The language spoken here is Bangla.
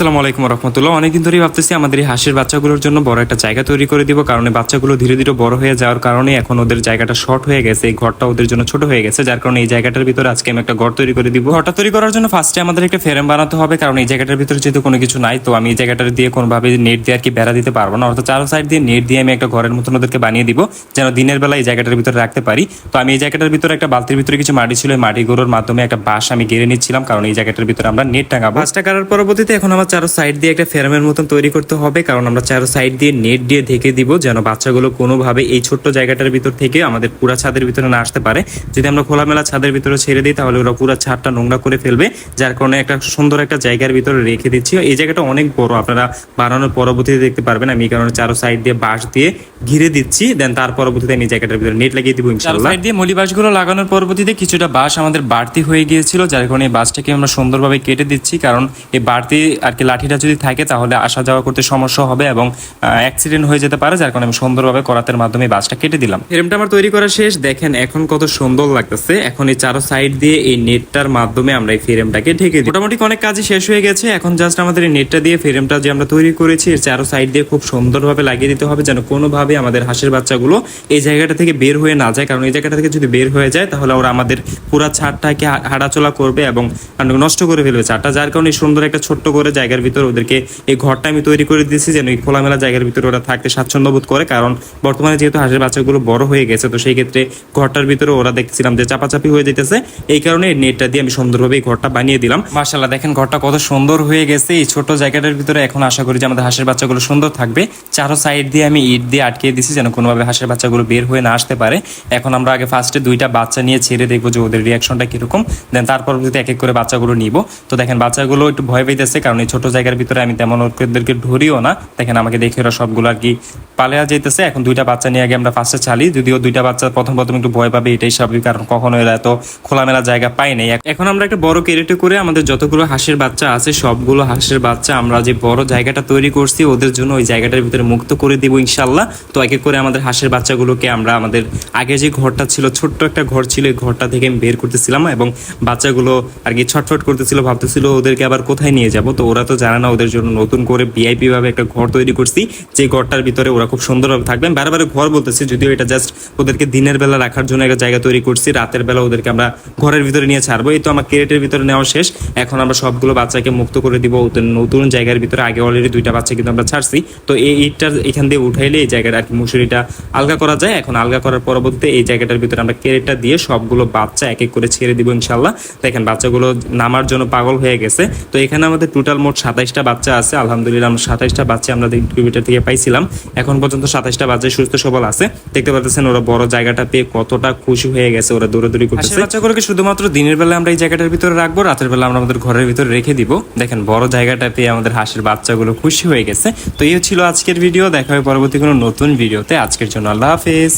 আসসালামু আলাইকুম রহমতুল্লাহ। অনেকদিন ধরেই ভাবতেছি আমাদের এই হাঁসের বাচ্চাগুলোর জন্য বড় একটা জায়গা তৈরি করে দিব, কারণ এই বাচ্চাগুলো ধীরে ধীরে বড় হয়ে যাওয়ার কারণে এখন ওদের জায়গাটা শর্ট হয়ে গেছে, এই ঘরটা ওদের জন্য ছোট হয়ে গেছে, যার কারণে এই জায়গাটার ভিতরে আজকে আমি একটা ঘর তৈরি করে দিব। ঘরটা তৈরি করার জন্য ফার্স্টে আমাদের একটা ফ্রেম বানাতে হবে, কারণ এই জায়গাটার ভিতরে যেহেতু কোনো কিছু নাই, তো আমি এই জায়গাটার দিয়ে কোনোভাবে নেট দিয়ে আর কি বেড়া দিতে পারবো না, অর্থাৎ চারো সাইড দিয়ে নেট দিয়ে আমি একটা ঘরের মতন ওদেরকে বানিয়ে দিব, যেন দিনের বেলা এই জায়গাটার ভিতরে রাখতে পারি। তো আমি এই জায়গাটার ভিতরে একটা বালতির ভিতরে কিছু মাটি ছিল, এই মাটিগুলোর মাধ্যমে একটা বাঁশ আমি গেড়ে নিচ্ছিলাম, কারণ এই জায়গাটার ভিতরে আমরা নেট টাঙাবো। বাঁশটা কাটার পরবর্তীতে এখন আমার চারো সাইড দিয়ে একটা ফ্রেমের মতন তৈরি করতে হবে, কারণ আমরা চারো সাইড দিয়ে নেট দিয়ে ঢেকে দিব, যেন বাচ্চাগুলো কোনোভাবে এই ছোট্ট জায়গাটার ভিতর থেকে আমাদের পুরা ছাদের ভিতরে না আসতে পারে। যদি আমরা খোলামেলা ছাদের ভিতরে ছেড়ে দিই তাহলে ওরা পুরো ছাদটা নোংরা করে ফেলবে, যার কারণে একটা সুন্দর একটা জায়গার ভিতরে রেখে দিচ্ছি। এই জায়গাটা অনেক বড়, আপনারা বানানোর পরবর্তীতে দেখতে পারবেন। আমি এই কারণে চারো সাইড দিয়ে বাঁশ দিয়ে ঘিরে দিচ্ছি, দেন তার পরবর্তীতে আমি জায়গাটার ভিতরে নেট লাগিয়ে দিব ইনশাআল্লাহ। সাইড দিয়ে মলি বাঁশগুলো লাগানোর পরবর্তীতে কিছুটা বাঁশ আমাদের বাড়তি হয়ে গিয়েছিল, যার কারণে এই বাঁশটাকে আমরা সুন্দরভাবে কেটে দিচ্ছি, কারণ এই বাড়তি আর কি লাঠিটা যদি থাকে তাহলে আসা যাওয়া করতে সমস্যা হবে এবং অ্যাক্সিডেন্ট হয়ে যেতে পারে, যার কারণে আমি সুন্দরভাবে করাতের মাধ্যমে বাঁশটা কেটে দিলাম। ফ্রেমটা আমার তৈরি করা শেষ, দেখেন এখন কত সুন্দর লাগতেছে। এখন এই চারো সাইড দিয়ে এই নেটটার মাধ্যমে আমরা এই ফ্রেমটাকে ঢেকে দিই। মোটামুটি অনেক কাজই শেষ হয়ে গেছে, এখন জাস্ট আমাদের এই নেটটা দিয়ে ফ্রেমটা যে আমরা তৈরি করেছি এর চারো সাইড দিয়ে খুব সুন্দরভাবে লাগিয়ে দিতে হবে, যেন কোনোভাবে আমাদের হাঁসের বাচ্চাগুলো এই জায়গাটা থেকে বের হয়ে না যায়, কারণ এই জায়গাটা থেকে যদি বের হয়ে যায় তাহলে ওরা আমাদের পুরো ছাদটাকে হাঁটাচলা করবে এবং নষ্ট করে ফেলবে ছাদটা, যার কারণে সুন্দর একটা ছোট্ট করে জায়গার ভিতর ওদেরকে এই ঘরটা আমি তৈরি করে দিয়েছি, যেন এই খোলামেলা জায়গার ভিতরে ওরা থাকতে স্বাচ্ছন্দ্য বোধ করে। কারণ বর্তমানে যেহেতু হাঁসের বাচ্চাগুলো বড় হয়ে গেছে, তো সেই ক্ষেত্রে ঘরটার ভিতরে ওরা দেখছিলাম যে চাপাচাপি হয়ে যেতেছে, এই কারণে এই নেটটা দিয়ে আমি সুন্দরভাবে এই ঘরটা বানিয়ে দিলাম। মাশাআল্লাহ, দেখেন ঘরটা কত সুন্দর হয়ে গেছে এই ছোট জায়গাটার ভিতরে। এখন আশা করি যে আমাদের হাঁসের বাচ্চাগুলো সুন্দর থাকবে। চারো সাইড দিয়ে আমি ইট দিয়ে আটকে দিছি, যেন কোনোভাবে হাঁসের বাচ্চাগুলো বের হয়ে না আসতে পারে। এখন আমরা আগে ফার্স্টে দুইটা বাচ্চা নিয়ে ছেড়ে দেখবো যে ওদের রিয়াকশনটা কিরকম, দেন তারপর যদি এক এক করে বাচ্চাগুলো নিব। তো দেখেন বাচ্চাগুলো একটু ভয় পেতেছে, কারণ এই ছোট জায়গার ভিতরে আমি তেমন ওদেরকে ধরিও না। দেখেন আমাকে দেখে ওরা সবগুলো আর কি পালিয়ে যেতেছে। এখন দুইটা বাচ্চা নিয়ে আগে আমরা ফার্স্টে চালি, যদিও দুইটা বাচ্চা প্রথম একটু ভয় পাবে, এটাই স্বাভাবিক, কারণ কখনো এরা এত খোলামেলা জায়গা পায় নাই। এখন আমরা একটা বড় ক্যারেটে করে আমাদের যতগুলো হাঁসের বাচ্চা আছে সবগুলো হাঁসের বাচ্চা আমরা যে বড় জায়গাটা তৈরি করছি ওদের জন্য ওই জায়গাটার ভিতরে মুক্ত করে দিব ইনশাল্লাহ। তো এক এক করে আমাদের হাঁসের বাচ্চাগুলোকে আমরা আমাদের আগে যে ঘরটা ছিল, ছোট্ট একটা ঘর ছিল, এই ঘরটা থেকে আমি বের করতেছিলাম এবং বাচ্চাগুলো আর কি ছটফট করতেছিল, ভাবতেছিল ওদেরকে আবার কোথায় নিয়ে যাব। তো ওরা তো জানে না ওদের জন্য নতুন করে ভিআইপি ভাবে একটা ঘর তৈরি করছি, যে ঘরটার ভিতরে ওরা খুব সুন্দরভাবে থাকবে। বারবার ঘর বলতেছি, যদিও এটা জাস্ট ওদেরকে দিনের বেলা রাখার জন্য একটা জায়গা তৈরি করছি, রাতের বেলা ওদেরকে আমরা ঘরের ভিতরে নিয়ে ছাড়বো। এই তো আমার ক্যারেটের ভিতরে নেওয়া শেষ, এখন আমরা সবগুলো বাচ্চাকে মুক্ত করে দিব ওদের নতুন জায়গার ভিতরে। আগে অলরেডি দুইটা বাচ্চা কিন্তু আমরা ছাড়ছি, তো এই ইটটা এখান দিয়ে উঠাইলে এই জায়গাটা আর কি মুসুরিটা আলগা করা যায়। এখন আলগা করার পরবর্তীতে এই জায়গাটার ভিতরে আমরা ক্যারেটটা দিয়ে সবগুলো বাচ্চা এক এক করে ছেড়ে দিব ইনশাল্লাহ। দেখেন বাচ্চাগুলো নামার জন্য পাগল হয়ে গেছে। তো এখানে আমাদের টোটাল মোট 27টা বাচ্চা আছে, আলহামদুলিল্লাহ আমরা 27টা বাচ্চা আমরা ইনকিউবেটর থেকে পাইছিলাম। এখন পর্যন্ত 27টা বাচ্চা সুস্থ সবল আছে। দেখতে পাচ্ছেন ওরা বড় জায়গাটা পেয়ে কতটা খুশি হয়ে গেছে, ওরা দৌড়াদৌড়ি করতেছে। বাচ্চাগুলোকে শুধুমাত্র দিনের বেলা আমরা এই জায়গাটার ভিতরে রাখবো, রাতের বেলা আমরা আমাদের ঘরের ভিতরে রেখে দিব। দেখেন বড় জায়গাটা পেয়ে আমাদের হাঁসের বাচ্চাগুলো খুশি হয়ে গেছে। তো এই ছিল আজকের ভিডিও, দেখা হয় পরবর্তী কোনো নতুন ভিডিওতে। আজকের জন্য আল্লাহ হাফেজ।